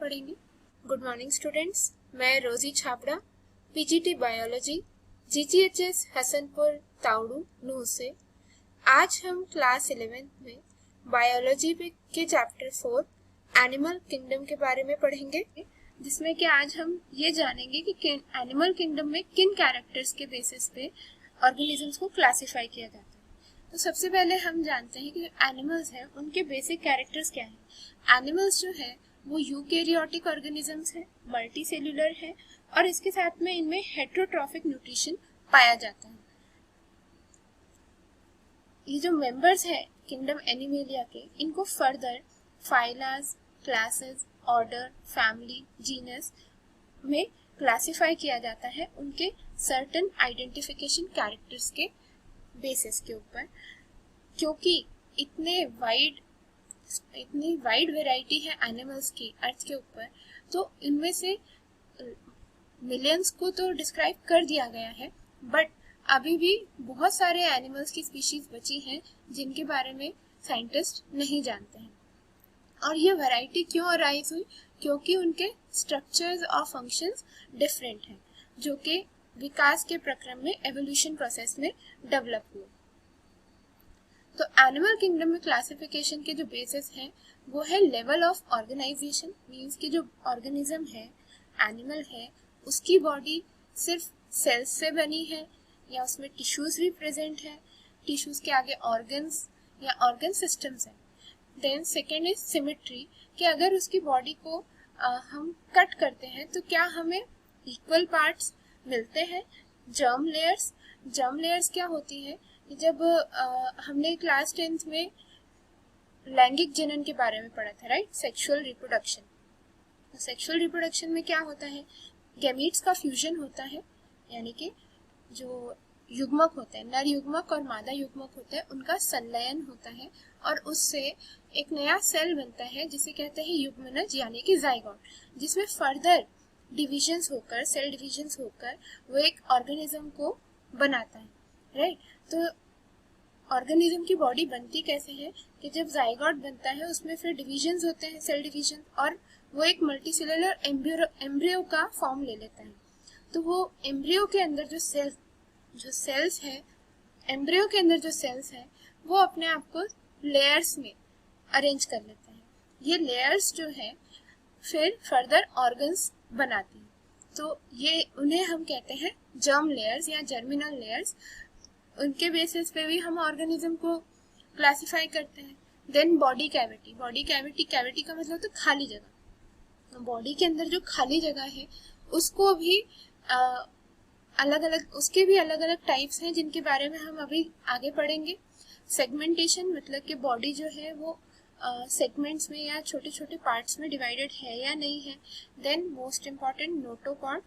पढ़ेंगे। Good morning students, मैं रोजी छाबड़ा पीजीटी बायोलॉजी जीजीएचएस हसनपुर ताउड़ू नूह से। आज हम क्लास 11 में बायोलॉजी के चैप्टर 4 एनिमल किंगडम के बारे में पढ़ेंगे, जिसमें कि आज हम ये जानेंगे कि एनिमल किंगडम में किन कैरेक्टर्स के बेसिस पे ऑर्गेनिजम्स को क्लासिफाई किया जाता है। तो सबसे पहले हम जानते हैं कि एनिमल्स हैं उनके बेसिक कैरेक्टर्स क्या हैं। एनिमल्स जो है वो यूकेरियोटिक ऑर्गेनिजम्स हैं, मल्टी सेल्यूलर है और इसके साथ में इनमें हेटेरोट्रॉफिक न्यूट्रिशन पाया जाता है। ये जो मेंबर्स है किंगडम एनिमेलिया के, इनको further phylas, classes, order, family, genus में क्लासिफाई किया जाता है उनके सर्टेन आइडेंटिफिकेशन कैरेक्टर्स के बेसिस के ऊपर। क्योंकि इतनी वाइड वैरायटी है एनिमल्स की अर्थ के ऊपर, तो इनमें से मिलियंस को तो डिस्क्राइब कर दिया गया है, बट अभी भी बहुत सारे एनिमल्स की स्पीशीज बची हैं जिनके बारे में साइंटिस्ट नहीं जानते हैं। और ये वैरायटी क्यों अराइज हुई? क्योंकि उनके स्ट्रक्चर्स और फंक्शंस डिफरेंट हैं, जो कि विकास के प्रक्रम में एवोल्यूशन प्रोसेस में डेवलप हुए। तो एनिमल किंगडम में क्लासिफिकेशन के जो बेसिस हैं वो है लेवल ऑफ ऑर्गेनाइजेशन। मींस कि जो ऑर्गेनिज्म है, एनिमल है, उसकी बॉडी सिर्फ सेल्स से बनी है या उसमें टिश्यूज भी प्रेजेंट है, टिश्यूज के आगे ऑर्गन्स या ऑर्गन सिस्टम्स है। देन सेकेंड इज सिमेट्री, कि अगर उसकी बॉडी को हम कट करते हैं तो क्या हमें इक्वल पार्ट्स मिलते हैं। जर्म लेयर्स क्या होती है कि जब हमने क्लास 10th में लैंगिक जनन के बारे में पढ़ा था, right, sexual reproduction. Sexual reproduction में क्या होता है, गैमीट्स का फ्यूजन होता है, यानी कि जो युग्मक होते हैं, नर युग्मक और मादा युग्मक होते हैं, उनका संलयन होता है और उससे एक नया सेल बनता है जिसे कहते हैं युग्मनज यानी कि जाइगोट, जिसमें फर्दर डिविजन्स होकर, सेल डिविजन्स होकर वो एक ऑर्गेनिज्म को बनाता है, राइट। तो ऑर्गेनिज्म की बॉडी बनती कैसे है कि जब जाइगोट बनता है उसमें फिर डिविजन्स होते हैं, सेल डिवीजन, और वो एक मल्टीसेलुलर एम्ब्रियो का फॉर्म ले लेता है। तो वो एम्ब्रियो के अंदर जो सेल्स है, एम्ब्रियो के अंदर जो सेल्स है वो अपने आप को लेयर्स में अरेंज कर लेते हैं। ये लेयर्स जो है फिर फर्दर ऑर्गन्स बनाती है, तो ये उन्हें हम कहते हैं जर्म लेयर्स या जर्मिनल लेयर्स। उनके बेसिस पे भी हम ऑर्गेनिज्म को क्लासिफाई करते हैं। देन बॉडी कैविटी का मतलब तो खाली जगह। बॉडी के अंदर जो खाली जगह है उसको भी उसके भी अलग अलग टाइप्स हैं जिनके बारे में हम अभी आगे पढ़ेंगे। सेगमेंटेशन मतलब कि बॉडी जो है वो सेगमेंट्स में या छोटे छोटे पार्ट्स में डिवाइडेड है या नहीं है। देन मोस्ट इम्पॉर्टेंट नोटोकॉर्ड,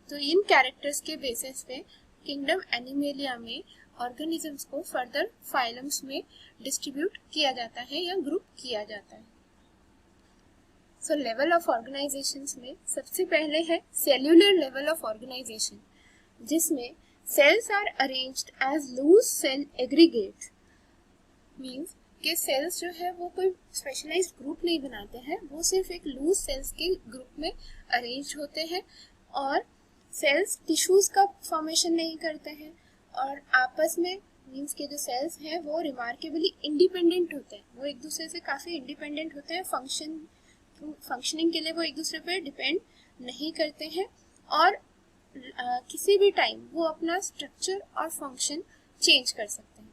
तो इन कैरेक्टर्स के बेसिस पे किंगडम एनिमेलिया में ऑर्गेनिजम्स को फर्दर फाइलम्स में डिस्ट्रीब्यूट किया जाता है या ग्रुप किया जाता है। सो लेवल ऑफ ऑर्गेनाइजेशंस में सबसे पहले है सेल्यूलर लेवल ऑफ ऑर्गेनाइजेशन, जिसमें cells are arranged as loose cell aggregates. Means कि सेल्स जो है वो कोई स्पेशलाइज्ड ग्रुप नहीं बनाते हैं, वो सिर्फ एक लूज सेल्स के ग्रुप में अरेंज होते हैं और सेल्स टिश्यूज का फॉर्मेशन नहीं करते हैं और आपस में, मींस के जो सेल्स हैं वो रिमार्केबली इंडिपेंडेंट होते हैं, वो एक दूसरे से काफ़ी इंडिपेंडेंट होते हैं। फंक्शनिंग के लिए वो एक दूसरे पर डिपेंड नहीं करते हैं और किसी भी टाइम वो अपना स्ट्रक्चर और फंक्शन चेंज कर सकते हैं।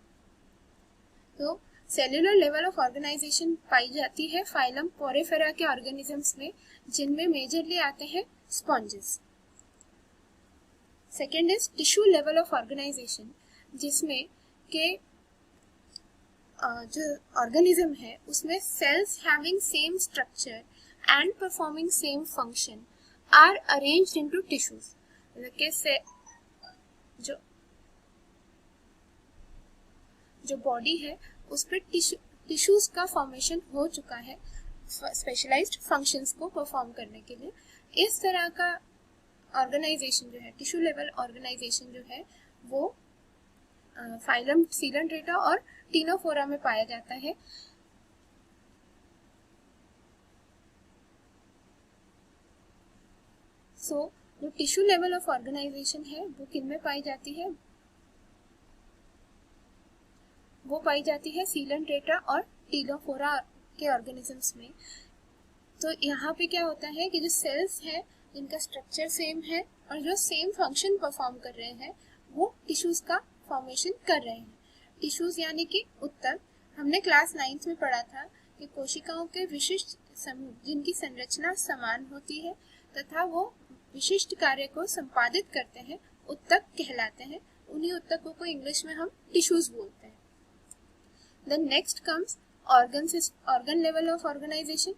तो सेल्यूलर लेवल ऑफ ऑर्गेनाइजेशन पाई जाती है फाइलम पोरेफेरा के ऑर्गेनिजम्स में, जिनमें मेजरली आते हैं sponges. Second is tissue level of organisation, जिसमें के जो ऑर्गेनिज्म है उसमें cells having same structure and performing same function are arranged into tissues. से जो बॉडी है उस पर टिश्यूज का फॉर्मेशन हो चुका है स्पेशलाइज्ड फंक्शंस को परफॉर्म करने के लिए। इस तरह का ऑर्गेनाइजेशन जो है, टिश्यू लेवल ऑर्गेनाइजेशन जो है, वो फाइलम सीलेंट्रेटा और टीनोफोरा में पाया जाता है। सो जो टिश्यू लेवल ऑफ ऑर्गेनाइजेशन है वो किन में पाई जाती है? वो पाई जाती है सीलेंट्रेटा और टीलोफोरा के ऑर्गेनिजम्स में। तो यहाँ पे क्या होता है कि जो सेल्स हैं जिनका स्ट्रक्चर सेम है और जो सेम फंक्शन परफॉर्म कर रहे हैं वो टिश्यूज का फॉर्मेशन कर रहे हैं। टिश्यूज यानी कि उत्तक। हमने क्लास 9th में पढ़ा था कि कोशिकाओं के विशिष्ट समूह जिनकी संरचना समान होती है तथा वो विशिष्ट कार्य को संपादित करते हैं उत्तक कहलाते हैं। उन्हीं उत्तकों को इंग्लिश में हम टिश्यूज बोलते हैं। Then next comes organ level of organization।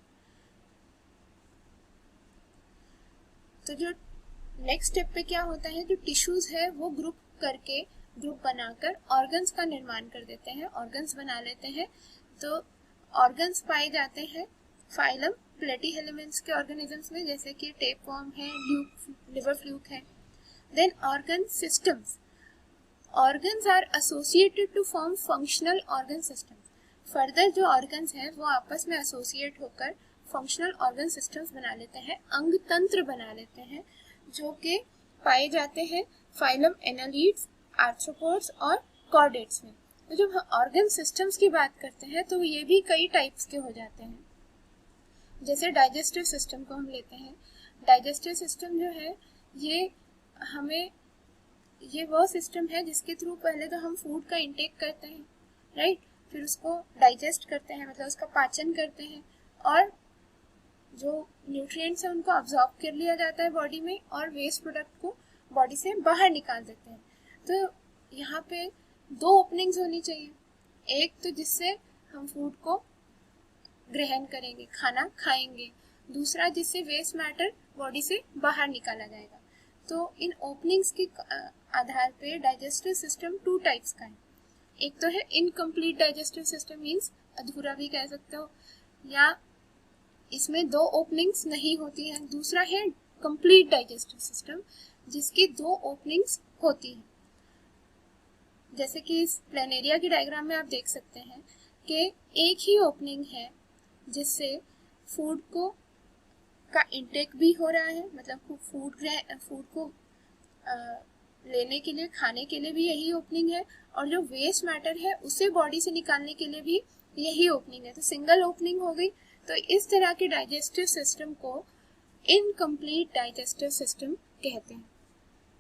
तो जो नेक्स्ट स्टेप पे क्या होता है, जो टिश्यूज है वो ग्रुप बनाकर ऑर्गन्स का निर्माण कर देते हैं, ऑर्गन्स बना लेते हैं। तो ऑर्गन्स पाए जाते हैं फाइलम प्लेटीहेलमिन्थ्स के ऑर्गेनिजम्स में, जैसे कि टेपवर्म है, लिवर फ्लूक है। Then organ systems. Organs are associated to form functional organ systems. Further जो ऑर्गन्स हैं वो आपस में एसोसिएट होकर फंक्शनल ऑर्गन सिस्टम्स बना लेते हैं, अंग तंत्र बना लेते हैं, जो कि पाए जाते हैं फाइलम एनालिड्स, आर्थ्रोपोड्स और कॉर्डेट्स में। तो जब हम ऑर्गन सिस्टम्स की बात करते हैं तो ये भी कई टाइप्स के हो जाते हैं। जैसे डाइजेस्टिव सिस्टम को हम लेते हैं। डाइजेस्टिव सिस्टम जो है ये वो सिस्टम है जिसके थ्रू पहले तो हम फूड का इंटेक करते हैं, राइट, फिर उसको डाइजेस्ट करते हैं, मतलब उसका पाचन करते हैं, और जो न्यूट्रिएंट्स हैं उनको अब्सॉर्ब कर लिया जाता है बॉडी में और वेस्ट प्रोडक्ट को बॉडी से बाहर निकाल देते हैं। तो यहाँ पे दो ओपनिंग्स होनी चाहिए, एक तो जिससे हम फूड को ग्रहण करेंगे, खाना खाएंगे, दूसरा जिससे वेस्ट मैटर बॉडी से बाहर निकाला जाएगा। तो इन ओपनिंग्स के आधार पे डाइजेस्टिव सिस्टम 2 टाइप्स का है। एक तो है इनकम्प्लीट डाइजेस्टिव सिस्टम, मीन्स अधूरा भी कह सकते हो, या इसमें 2 ओपनिंग्स नहीं होती हैं। दूसरा है कंप्लीट डाइजेस्टिव सिस्टम जिसकी 2 ओपनिंग्स होती हैं। जैसे कि इस प्लेनेरिया की डायग्राम में आप देख सकते हैं कि एक ही ओपनिंग है जिससे फूड का इंटेक भी हो रहा है, मतलब फूड को लेने के लिए, खाने के लिए भी यही ओपनिंग है, और जो वेस्ट मैटर है उसे बॉडी से निकालने के लिए भी यही ओपनिंग है। तो सिंगल ओपनिंग हो गई। तो इस तरह के डाइजेस्टिव सिस्टम को इनकम्प्लीट डाइजेस्टिव सिस्टम कहते हैं।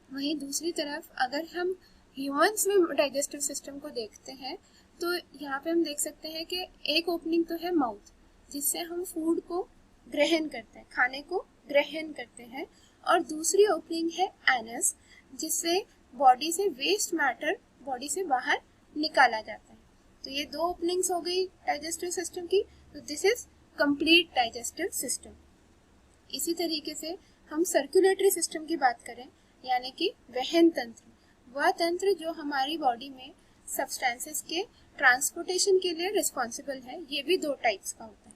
वहीं दूसरी तरफ अगर हम ह्यूमंस में डाइजेस्टिव सिस्टम को देखते हैं तो यहाँ पे हम देख सकते हैं कि एक ओपनिंग तो है माउथ, जिससे हम फूड को ग्रहण करते हैं, खाने को ग्रहण करते हैं, और दूसरी ओपनिंग है एनस, जिससे बॉडी से वेस्ट मैटर बॉडी से बाहर निकाला जाता है। तो ये 2 ओपनिंग्स हो गई डाइजेस्टिव सिस्टम की। तो this is complete digestive system. इसी तरीके से हम सर्कुलेटरी सिस्टम की बात करें, यानी कि वहन तंत्र, वह तंत्र जो हमारी बॉडी में सब्सटेंसेस के ट्रांसपोर्टेशन के लिए रिस्पॉन्सिबल है। ये भी 2 टाइप्स का होता है,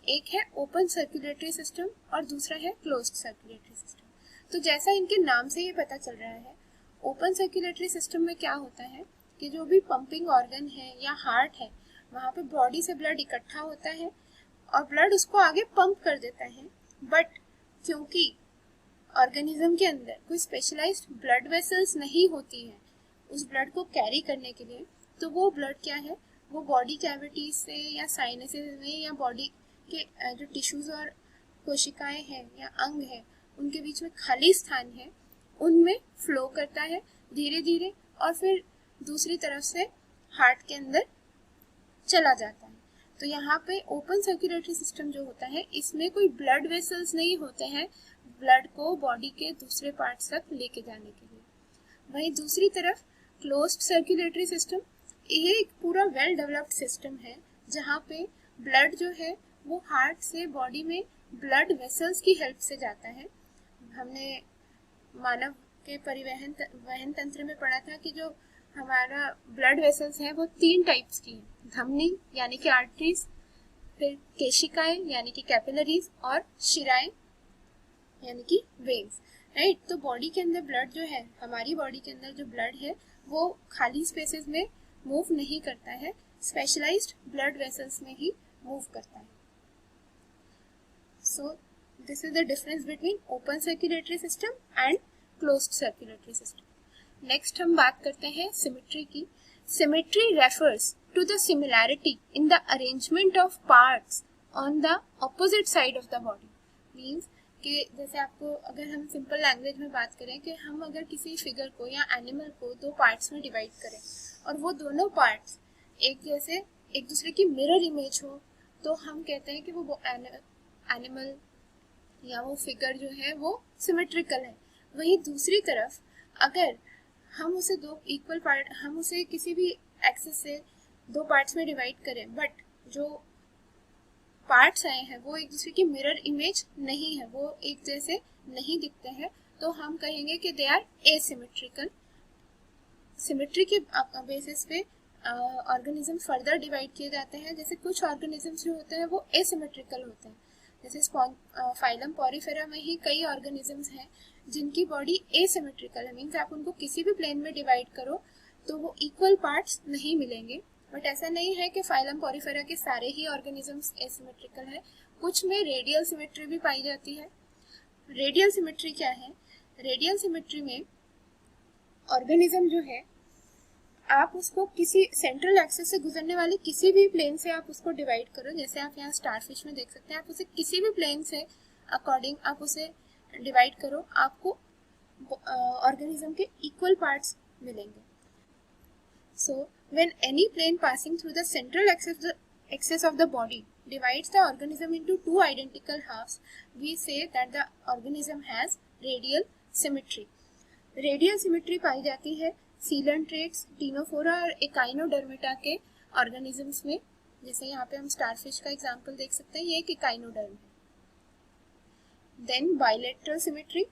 एक है ओपन सर्कुलेटरी सिस्टम और दूसरा है क्लोज्ड सर्कुलेटरी सिस्टम। तो जैसा इनके नाम से ये पता चल रहा है, ओपन सर्कुलेटरी सिस्टम में क्या होता है कि जो भी पंपिंग ऑर्गन है या हार्ट है, वहाँ पे बॉडी से ब्लड इकट्ठा होता है और ब्लड उसको आगे पंप कर देता है। बट क्योंकि ऑर्गेनिज्म के अंदर कोई स्पेशलाइज्ड ब्लड वेसल्स नहीं होती है उस ब्लड को कैरी करने के लिए, तो वो ब्लड क्या है, वो बॉडी कैविटीज से या साइनसेस में या बॉडी के जो टिश्यूज और कोशिकाएं हैं या अंग है उनके बीच में खाली स्थान है, उनमें फ्लो करता है धीरे धीरे, और फिर दूसरी तरफ से हार्ट के अंदर चला जाता है। तो यहाँ पे ओपन सर्कुलेटरी सिस्टम जो होता है, इसमें कोई ब्लड वेसल्स नहीं होते हैं ब्लड को बॉडी के दूसरे पार्ट्स तक लेके जाने के लिए। वहीं दूसरी तरफ क्लोज्ड सर्कुलेटरी सिस्टम, ये एक पूरा वेल डेवलप्ड सिस्टम है जहाँ पे ब्लड जो है वो हार्ट से बॉडी में ब्लड वेसल्स की हेल्प से जाता है। हमने मानव के वहन तंत्र में पढ़ा था कि जो हमारा ब्लड वेसल्स है वो 3 टाइप्स की है, धमनी यानी कि आर्टरीज, फिर केशिकाएं यानी कि कैपिलरीज, और शिराएं यानी कि वेन्स, राइट। तो बॉडी के अंदर ब्लड जो है, हमारी बॉडी के अंदर जो ब्लड है वो खाली स्पेसेस में मूव नहीं करता है, स्पेशलाइज्ड ब्लड वेसल्स में ही मूव करता है। So this is the difference between open circulatory system and closed circulatory system. Next हम बात करते हैं सिमेट्री की। Symmetry refers to the similarity in the arrangement of parts on the opposite side of the body. Means कि जैसे आपको अगर हम सिंपल लैंग्वेज में बात करें कि हम अगर किसी फिगर को या एनिमल को दो पार्ट्स में डिवाइड करें और वो दोनों पार्ट्स एक जैसे एक दूसरे की मिरर इमेज हो, तो हम कहते हैं कि वो एनिमल या वो फिगर जो है वो सिमेट्रिकल है। वहीं दूसरी तरफ अगर हम उसे दो इक्वल पार्ट, हम उसे किसी भी एक्सिस से दो पार्ट्स में डिवाइड करें बट जो पार्ट्स आए हैं वो एक दूसरे की मिरर इमेज नहीं है, वो एक जैसे नहीं दिखते हैं, तो हम कहेंगे कि दे आर एसिमेट्रिकल। सिमेट्री के बेसिस पे ऑर्गेनिज्म फर्दर डिवाइड किए जाते हैं। जैसे कुछ ऑर्गेनिजम्स जो होते हैं वो एसिमेट्रिकल होते हैं, जैसे फाइलम पॉरीफेरा में ही कई ऑर्गेनिजम्स हैं जिनकी बॉडी एसिमेट्रिकल है। मीन्स आप उनको किसी भी प्लेन में डिवाइड करो तो वो इक्वल पार्ट्स नहीं मिलेंगे। बट ऐसा नहीं है कि फाइलम पॉरीफेरा के सारे ही ऑर्गेनिजम्स एसिमेट्रिकल है, कुछ में रेडियल सिमेट्री भी पाई जाती है। रेडियल सिमेट्री क्या है? रेडियल सिमेट्री में ऑर्गेनिज्म जो है आप उसको किसी सेंट्रल एक्सिस से गुजरने वाले किसी भी प्लेन से आप उसको डिवाइड करो। जैसे आप यहाँ स्टारफिश में देख सकते हैं, आप उसे किसी भी प्लेन से अकॉर्डिंग आप उसे डिवाइड करो, आपको ऑर्गेनिज्म के इक्वल पार्ट्स मिलेंगे। सो when any plane passing through the central axis of the body divides the organism into two identical halves, we say that the organism has radial symmetry. Radial symmetry पाई जाती है coelenterates, Ctenophora और echinodermata के organisms में। जैसे यहाँ पे हम starfish का एग्जांपल देख सकते हैं, ये एक एकाइनोडर्म है। Then bilateral symmetry.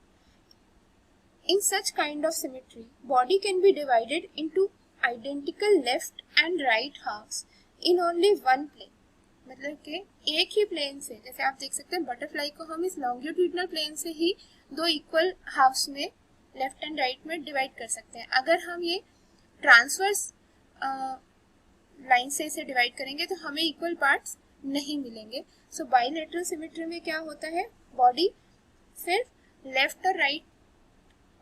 In such kind of symmetry, body can be divided into identical left and right halves in only one plane. मतलब कि एक ही प्लेन से, जैसे आप देख सकते हैं बटरफ्लाई को हम इस लॉन्गिट्यूडिनल प्लेन से ही दो इक्वल हाफ्स में लेफ्ट एंड राइट में डिवाइड कर सकते हैं। अगर हम ये ट्रांसवर्स लाइन से इसे डिवाइड करेंगे तो हमें इक्वल पार्ट्स नहीं मिलेंगे। सो बाइलेटरल सिमेट्री में क्या होता है, बॉडी सिर्फ लेफ्ट और राइट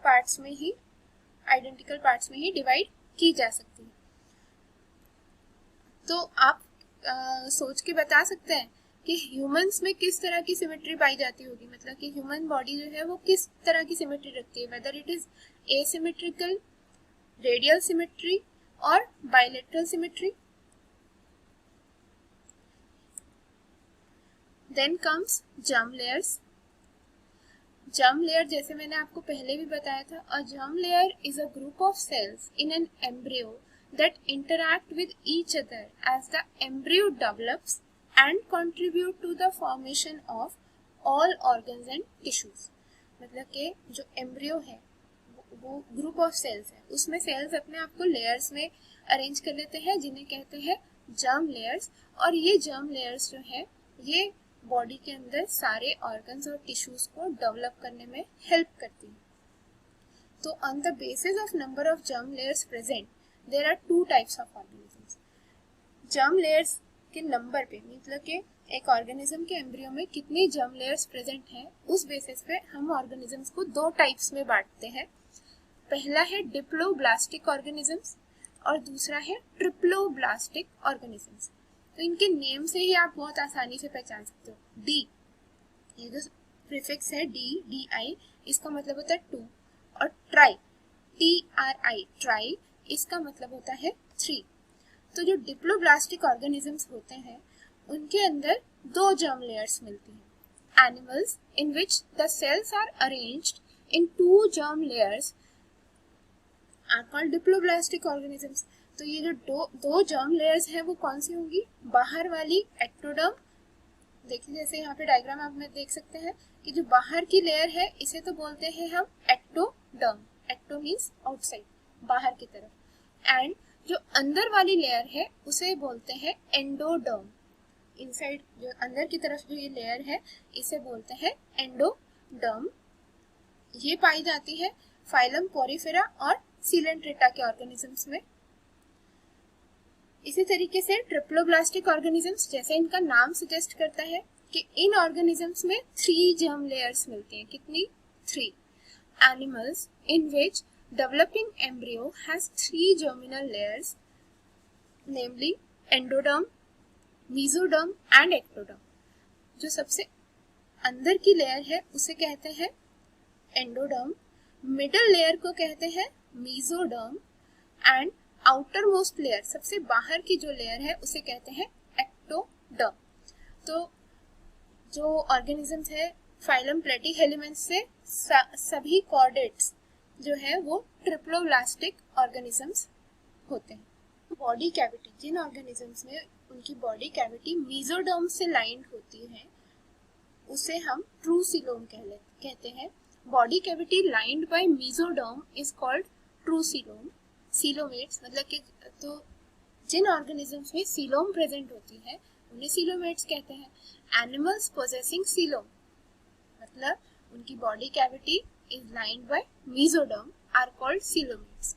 पार्ट्स में ही, आइडेंटिकल पार्ट्स में ही डिवाइड की जा सकती है। तो आप सोच के बता सकते हैं कि ह्यूमंस में किस तरह की सिमेट्री पाई जाती होगी, मतलब कि ह्यूमन बॉडी जो है वो किस तरह की सिमेट्री रखती है, whether it is asymmetrical, radial symmetry और bilateral symmetry. Then comes germ layers. Germ layer जैसे मैंने आपको पहले भी बताया था, a germ layer is a group of cells in an embryo that interact with each other as the embryo develops and contribute to the formation of all organs and tissues। मतलब कि जो एम्ब्रियो है वो group of sales है, उसमें sales अपने आप को लेयर्स में अरेंज कर लेते हैं जिन्हें कहते हैं जर्म लेयर्स। और ये जर्म लेयर्स जो है ये बॉडी के अंदर सारे ऑर्गन्स और टिश्यूज को डेवलप करने में हेल्प करती है। तो on the basis of number of germ layers present there are two types of organisms। Germ layers के नंबर पे, मतलब कि एक ऑर्गेनिज्म के एम्ब्रियो में कितनी जर्म लेयर्स प्रेजेंट हैं, उस बेसिस पे हम ऑर्गेनिजम्स को दो टाइप्स में बांटते हैं। पहला है डिप्लोब्लास्टिक ऑर्गेनिजम्स और दूसरा है ट्रिप्लोब्लास्टिक ऑर्गेनिजम्स। तो इनके नेम से ही आप बहुत आसानी से पहचान सकते हो। डी, ये जो प्रीफिक्स है डी आई, इसका मतलब होता है टू, और ट्राई, TRI, ट्राई, इसका मतलब होता है 3। तो जो डिप्लोब्लास्टिक ऑर्गेनिजम्स होते हैं उनके अंदर दो जर्म लेयर्स मिलती हैं। Animals in which the cells are arranged in 2 germ layers are called diploblastic organisms. तो ये जो दो जर्म लेयर्स हैं वो कौन सी होंगी? बाहर वाली एक्टोडर्म, देखिए जैसे यहाँ पे डायग्राम आप में देख सकते हैं कि जो बाहर की लेयर है इसे तो बोलते हैं हम एक्टोडर्म। एक्टो मीन्स आउटसाइड, बाहर की तरफ, एंड जो अंदर वाली लेयर है उसे बोलते हैं एंडोडर्म। इनसाइड जो अंदर की तरफ जो ये लेयर है इसे बोलते हैं एंडोडर्म। ये पाई जाती है फाइलम पॉरीफेरा और सीलेंट्रेटा के ऑर्गेनिजम्स में। इसी तरीके से ट्रिप्लोब्लास्टिक ऑर्गेनिजम्स, जैसे इनका नाम सजेस्ट करता है कि इन ऑर्गेनिजम्स में 3 जर्म लेयर्स मिलती हैं। कितनी? 3। Animals in which developing embryo has 3 germinal layers, namely endoderm, mesoderm and ectoderm. जो सबसे अंदर की लेयर है उसे कहते हैं एंडोडर्म, मिडल लेयर को कहते हैं mesoderm and outer most layer, सबसे बाहर की जो लेयर है उसे कहते हैं एक्टोडर्म। तो जो ऑर्गेनिजम्स है फाइलम प्लेटीहेलमिन्थ से सभी कॉर्डेट्स जो है वो ट्रिप्लोब्लास्टिक ऑर्गेनिजम्स होते हैं। बॉडी कैविटी, जिन ऑर्गेनिजम्स में उनकी बॉडी कैविटी मेसोडर्म से लाइंड होती है उसे हम ट्रू सीलोम कहते हैं। Body cavity lined by mesoderm is called true coelom. Coelomates मतलब कि तो जिन ऑर्गेनिजम्स में सीलोम प्रेजेंट होती है उन्हें सीलोमेट्स कहते हैं। एनिमल्स पोजेसिंग सीलोम मतलब उनकी body cavity is lined by mesoderm are called coelomates.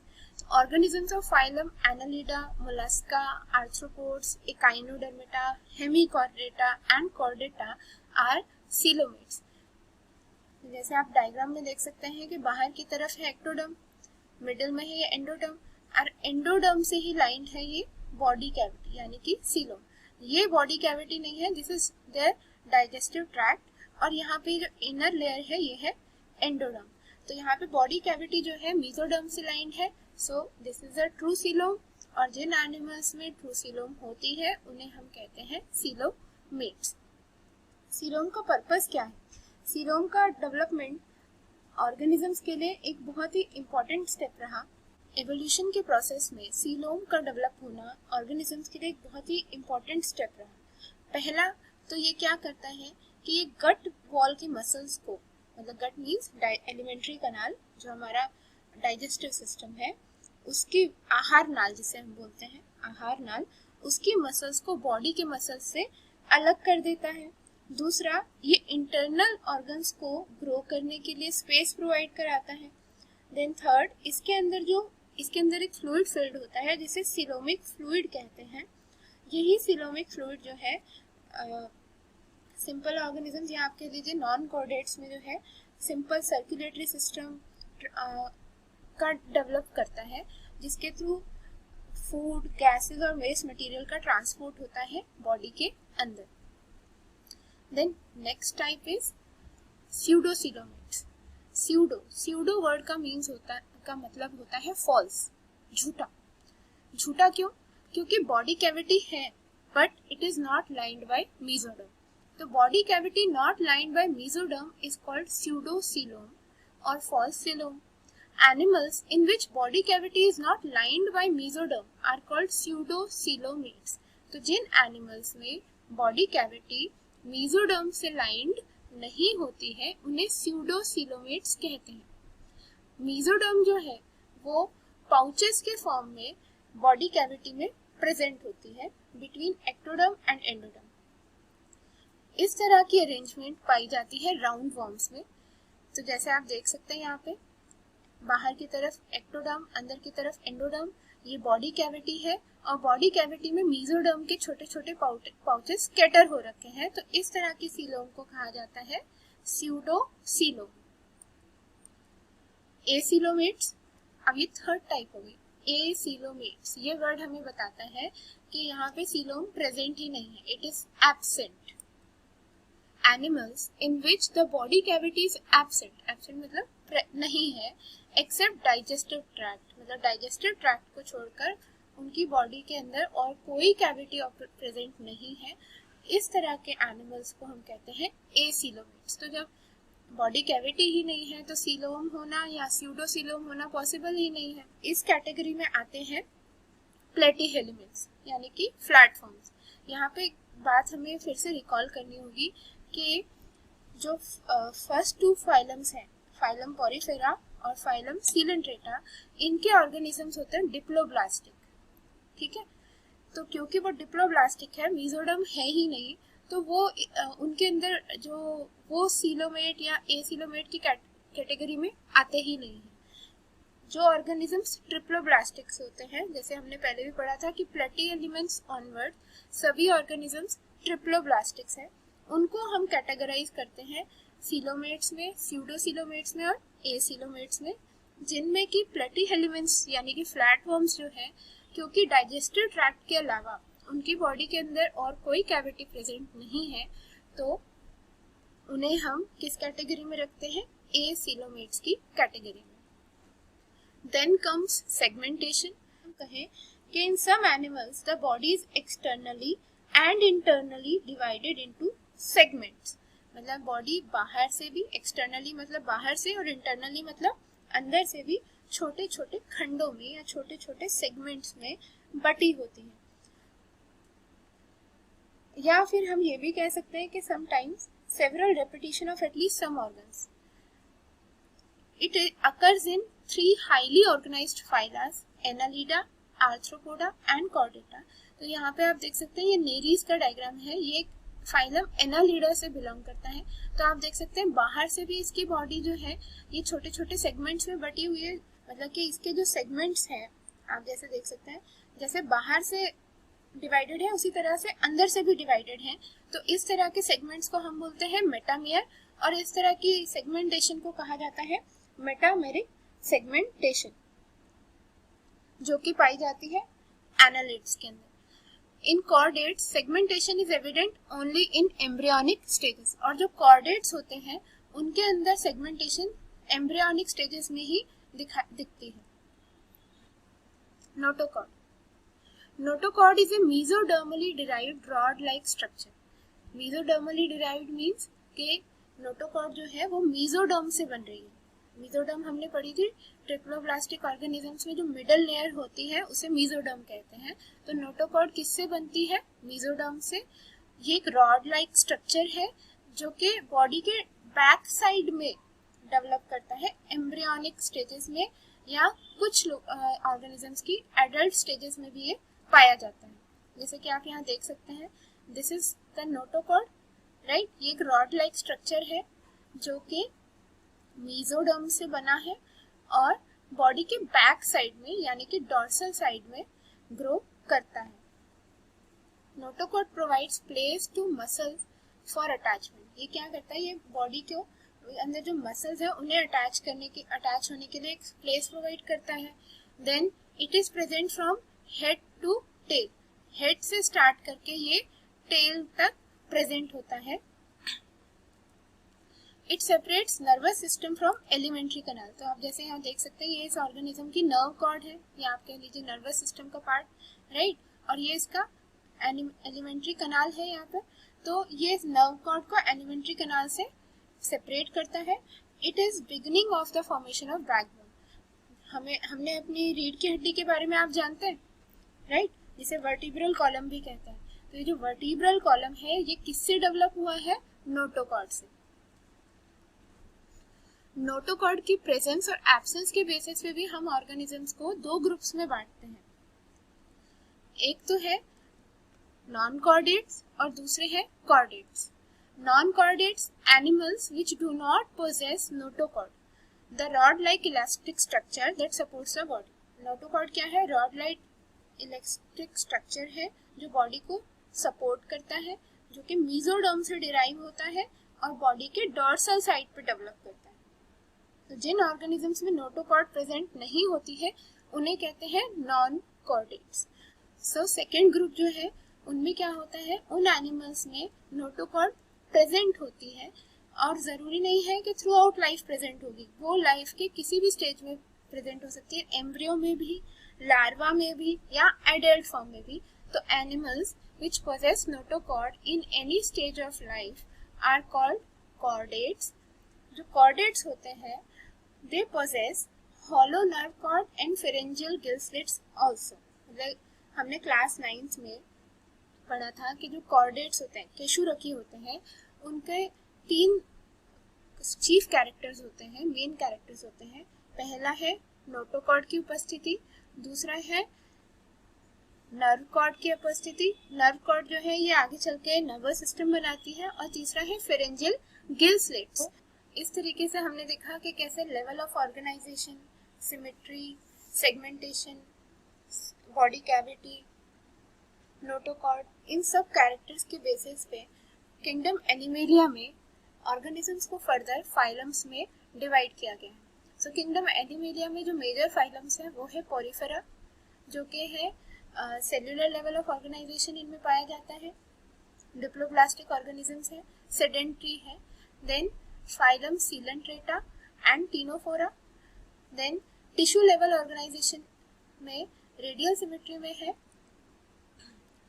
Organisms of phylum Annelida, Mollusca, Arthropods, Echinodermata, Hemichordata and Chordata are coelomates. जैसे आप डायग्राम में देख सकते हैं कि बाहर की तरफ है एक्टोडर्म, मिडिल में है ये एंडोडर्म और एंडोडर्म से ही लाइंड है ये बॉडी कैविटी यानी कि सीलोम। ये बॉडी कैविटी नहीं है, this is there digestive tract और यहाँ पे जो इनर लेयर है ये है एंडोडर्म। तो यहाँ पे बॉडी कैविटी जो है मेसोडर्म से लाइंड है, so this is a true coelom. और जिन एनिमल्स में ट्रू सीलोम होती है उन्हें हम कहते हैं सीलोमेट्स। सीलोम का पर्पस क्या है? सीलोम का डेवलपमेंट ऑर्गेनिजम्स के लिए एक बहुत ही इम्पोर्टेंट स्टेप रहा। एवोल्यूशन के प्रोसेस में सीलोम का डेवलप होना ऑर्गेनिजम्स के लिए एक बहुत ही इम्पोर्टेंट स्टेप रहा। पहला तो ये क्या करता है कि ये गट वॉल की मसल्स को, मतलब गट मीन्स एलिमेंट्री कनाल, जो हमारा डाइजेस्टिव सिस्टम है उसकी आहार नाल जिसे हम बोलते हैं आहार नाल, उसकी मसल्स को बॉडी के मसल्स से अलग कर देता है। दूसरा, ये इंटरनल ऑर्गन्स को ग्रो करने के लिए स्पेस प्रोवाइड कराता है। देन थर्ड, इसके अंदर एक फ्लूइड फिल्ड होता है जिसे सीलोमिक फ्लूइड कहते हैं। यही सीलोमिक फ्लूइड जो है सिंपल ऑर्गेनिजम्स या आप कह लीजिए नॉन कॉर्डेट्स में जो है सिंपल सर्कुलेटरी सिस्टम का डेवलप करता है, जिसके थ्रू फूड, गैसेस और वेस्ट मटेरियल का ट्रांसपोर्ट होता है बॉडी के अंदर। Then next type is pseudocoelomates. Pseudo word का मतलब होता है फॉल्स, झूठा। झूठा क्यों? क्योंकि बॉडी कैविटी है but it is not lined by mesoderm. तो body cavity not lined by mesoderm is called pseudocoelom और false coelom. Animals in which body cavity is not lined by mesoderm are called pseudocoelomates. तो जिन animals में body cavity mesoderm से lined नहीं होती है उन्हें स्यूडोसीलोमेट्स कहते हैं। मेसोडर्म जो है वो पाउचेस के फॉर्म में बॉडी कैविटी में प्रेजेंट होती है बिटवीन एक्टोडर्म एंड एंडोडर्म। इस तरह की अरेंजमेंट पाई जाती है राउंड वॉर्म्स में। तो जैसे आप देख सकते हैं यहाँ पे बाहर की तरफ एक्टोडर्म, अंदर की तरफ एंडोडर्म, ये बॉडी कैविटी है और बॉडी कैविटी में मेसोडर्म के छोटे छोटे पाउचेस स्कैटर हो रखे हैं। तो इस तरह की सीलोम को कहा जाता है स्यूडोसीलोम। एसीलोमेट्स, अब ये थर्ड टाइप हो गई। एसीलोमेट्स, ये वर्ड हमें बताता है कि यहाँ पे सीलोम प्रेजेंट ही नहीं है, it is absent. Animals in which the body cavity is absent मतलब नहीं है, except digestive tract मतलब digestive tract को छोड़कर उनकी बॉडी के अंदर और कोई कैविटी प्रेजेंट नहीं है। इस तरह के एनिमल्स को हम कहते हैं एसीलोमेट्स। तो जब बॉडी कैविटी ही नहीं है तो सीलोम होना या स्यूडोसीलोम होना पॉसिबल ही नहीं है। इस कैटेगरी में आते हैं प्लेटीहेलमिन्थ्स यानी कि प्लेटफॉर्म्स। यहाँ पे बात हमें फिर से रिकॉल करनी होगी कि जो फर्स्ट टू फाइलम्स हैं, फाइलम पोरिफेरा और फाइलम सीलेंट्रेटा, इनके ऑर्गेनिजम्स होते हैं डिप्लोब्लास्टिक। ठीक है, तो क्योंकि वो डिप्लोब्लास्टिक है, मेसोडर्म है ही नहीं, तो वो उनके अंदर जो वो सीलोमेट या एसीलोमेट की कैटेगरी में आते ही नहीं है। जो ऑर्गेनिजम्स ट्रिप्लोब्लास्टिक्स होते हैं, जैसे हमने पहले भी पढ़ा था कि प्लेटीहेलमिन्थ्स ऑनवर्ड सभी ऑर्गेनिजम्स ट्रिप्लोब्लास्टिक्स हैं उनको हम कैटेगराइज करते हैं सीलोमेट्स में, स्यूडोसीलोमेट्स में और एसीलोमेट्स में, जिनमें कि प्लेटीहेल्मिन्थ्स यानी कि फ्लैटवर्म्स जो है, क्योंकि डाइजेस्टिव ट्रैक्ट के अलावा उनकी बॉडी के अंदर और कोई कैविटी प्रेजेंट नहीं है, तो उन्हें हम किस कैटेगरी में रखते हैं? एसीलोमेट्स की कैटेगरी में। Then comes segmentation. हम कहें कि in some animals the body is externally and internally divided into segments. मतलब बॉडी बाहर से भी, एक्सटर्नली मतलब बाहर से और इंटरनली मतलब अंदर से भी छोटे छोटे खंडों में या छोटे छोटे सेगमेंट्स में बटी होती है। या फिर हम ये भी कह सकते हैं कि sometimes several repetition of at least some organs. It occurs in 3 highly organized phyla, Annelida, Arthropoda and Chordata. तो यहाँ पे आप देख सकते हैं ये नेरीज का डायग्राम है, ये फाइलम एनालिडा से बिलोंग करता है। तो आप देख सकते हैं बाहर से भी इसकी बॉडी जो है ये छोटे छोटे सेगमेंट्स में बटी हुई है, मतलब कि इसके जो सेगमेंट्स हैं आप जैसे देख सकते हैं, जैसे बाहर से डिवाइडेड है उसी तरह से अंदर से भी डिवाइडेड है। तो इस तरह के सेगमेंट्स को हम बोलते हैं मेटामियर, और इस तरह की सेगमेंटेशन को कहा जाता है मेटामेरिक सेगमेंटेशन, जो कि पाई जाती है एनालिड्स के अंदर। In chordates segmentation is evident only in embryonic stages, और जो कॉर्डेट्स होते हैं उनके अंदर सेगमेंटेशन एम्ब्रियोनिक स्टेजेस में ही दिखती है। Notochord. Notochord is a mesodermally derived rod-like structure. Mesodermally derived means कि notochord जो है वो mesoderm से बन रही है। mesoderm हमने पढ़ी थी ट्रिप्लोब्लास्टिक ऑर्गेनिजम्स में, जो मिडल लेयर होती है उसे mesoderm कहते हैं। तो notochord किससे बनती है? mesoderm से। ये एक rod-like structure है जो कि बॉडी के बैक साइड में डेवलप करता है एम्ब्रियोनिक स्टेजेस में, या कुछ ऑर्गेनिजम्स की एडल्ट स्टेजेस में भी ये पाया जाता है। जैसे कि आप यहाँ देख सकते हैं, this is the notochord, right. ये एक रॉड लाइक स्ट्रक्चर है जो कि मेसोडर्म से बना है और बॉडी के बैक साइड में यानी कि डॉर्सल साइड में ग्रो करता है। Notochord provides place to muscles for attachment. ये क्या करता है? ये बॉडी के अंदर जो मसल्स है उन्हें अटैच होने के लिए एक प्लेस प्रोवाइड करता है। Then it is present from head to tail, head से स्टार्ट करके ये टेल तक प्रेजेंट होता है। It separates nervous system from alimentary canal. तो आप जैसे यहाँ देख सकते हैं ये इस ऑर्गेनिज्म की नर्व कॉर्ड है, या आप कह लीजिए नर्वस सिस्टम का पार्ट, राइट। और ये इसका एलिमेंट्री कनाल है यहाँ पर। तो ये नर्व कॉर्ड को एलिमेंट्री कनाल से सेपरेट करता है। It is beginning of the formation of backbone. हमने अपनी रीढ़ की हड्डी के बारे में आप जानते हैं, राइट, जिसे वर्टिब्रल कॉलम भी कहते हैं। तो ये जो वर्टिब्रल कॉलम है ये किससे डेवलप हुआ है? नोटोकॉर्ड से। नोटोकॉर्ड की प्रेजेंस और एब्सेंस के बेसिस पे भी हम ऑर्गेनिजम्स को 2 ग्रुप्स में बांटते हैं। एक तो है नॉन कॉर्डेट्स और दूसरे है chordates. Non chordates animals which do not possess notochord, the rod like elastic structure that supports the body. Notochord क्या है? रॉड लाइक इलास्टिक स्ट्रक्चर है जो बॉडी को सपोर्ट करता है, जो कि मेसोडर्म से डिराइव होता है और बॉडी के डॉर्सल साइड पे डेवलप करता है। तो जिन ऑर्गेनिजम्स में नोटोकॉर्ड प्रेजेंट नहीं होती है उन्हें कहते हैं non chordates. So second group जो है उनमें क्या होता है, उन एनिमल्स में नोटोकॉर्ड प्रेजेंट होती है, और जरूरी नहीं है कि थ्रू आउट लाइफ प्रेजेंट होगी, वो लाइफ के किसी भी स्टेज में प्रेजेंट हो सकती है, एम्ब्रियो में भी, लार्वा में भी या एडल्ट फॉर्म में भी। तो animals which possess notochord in any stage of life are called chordates. जो chordates होते हैं they possess hollow nerve cord and pharyngeal gill slits also. मतलब हमने क्लास 9 में पढ़ा था कि जो chordates होते हैं, केशुरकी होते हैं, उनके 3 चीफ कैरेक्टर्स होते हैं, मेन कैरेक्टर्स होते हैं। पहला है नोटोकॉर्ड की उपस्थिति, दूसरा है नर्व कॉर्ड की उपस्थिति, नर्व कॉर्ड जो है ये आगे चल के नर्वस सिस्टम बनाती है, और तीसरा है फेरेंजियल गिल स्लिट्स। इस तरीके से हमने देखा कि कैसे level of organization, symmetry, segmentation, body cavity, notochord, इन सब कैरेक्टर्स के बेसिस पे किंगडम एनिमेलिया में ऑर्गेनिजम्स को फर्दर फाइलम्स में डिवाइड किया गया है। सो किंगडम एनिमेलिया में जो मेजर फाइलम्स हैं वो है पोरिफेरा, जो कि है सेल्यूलर लेवल ऑफ ऑर्गेनाइजेशन इनमें पाया जाता है। डिप्लोब्लास्टिक ऑर्गेनिजम्स है, सेडेंट्री है। Then phylum coelenterata and ctenophora. Then tissue level organisation में रेडियल सिमेट्री में है।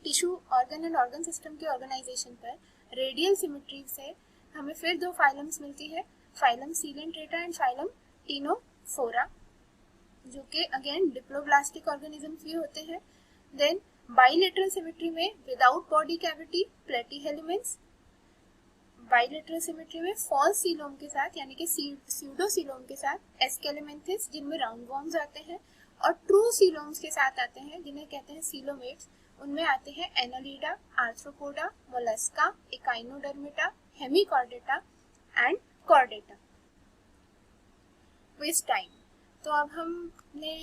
Tissue organ and organ system के ऑर्गेनाइजेशन पर रेडियल सिमेट्री से हमें फिर दो फाइलम्स मिलती है, phylum coelenterata and phylum ctenophora, जो कि अगेन डिप्लोब्लास्टिक ऑर्गेनिजम्स भी होते हैं। देन बाइलेटरल सिमेट्री में without body cavity platyhelminthes, bilateral symmetry में फॉल्स सीलोम के साथ यानी कि स्यूडो सीलोम के साथ एस्केलेमेंथिस जिनमें राउंड वॉर्म्स आते हैं, और ट्रू सीलोम्स के साथ आते हैं जिन्हें कहते हैं सीलोमेट्स। उनमें आते हैं annelida, arthropoda, mollusca, echinodermata, hemichordata and chordata. Waste time. तो अब हमने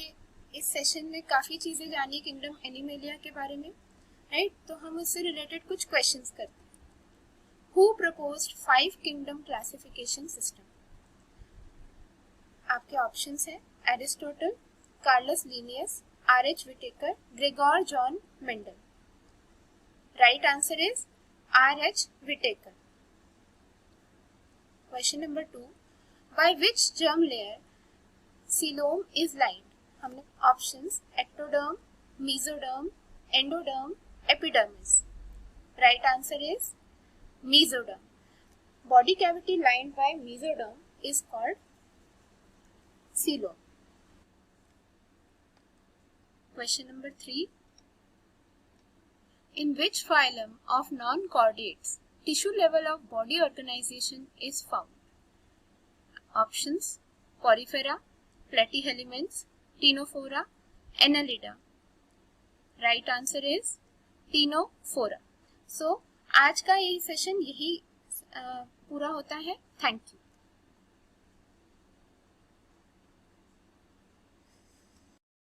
इस सेशन में काफ़ी चीज़ें जानी किंगडम एनिमेलिया के बारे में, राइट। तो हम उससे रिलेटेड कुछ क्वेश्चंस करते हैं। Who proposed 5 kingdom classification system? आपके ऑप्शंस हैं Aristotle, Carolus Linnaeus, R.H. Whittaker, Gregor John Mendel. Right answer is R.H. Whittaker. Question number 2. By which germ layer coelom is lined? हमने options ectoderm, mesoderm, endoderm, epidermis. Right answer is mesoderm. Body cavity lined by mesoderm is called coelom. Question number 3. In which phylum of non-chordates tissue level of body organization is found? Options: Porifera, Platyhelminths, Ctenophora, Annelida. Right answer is Ctenophora. So आज का ये session यही पूरा होता है। Thank you.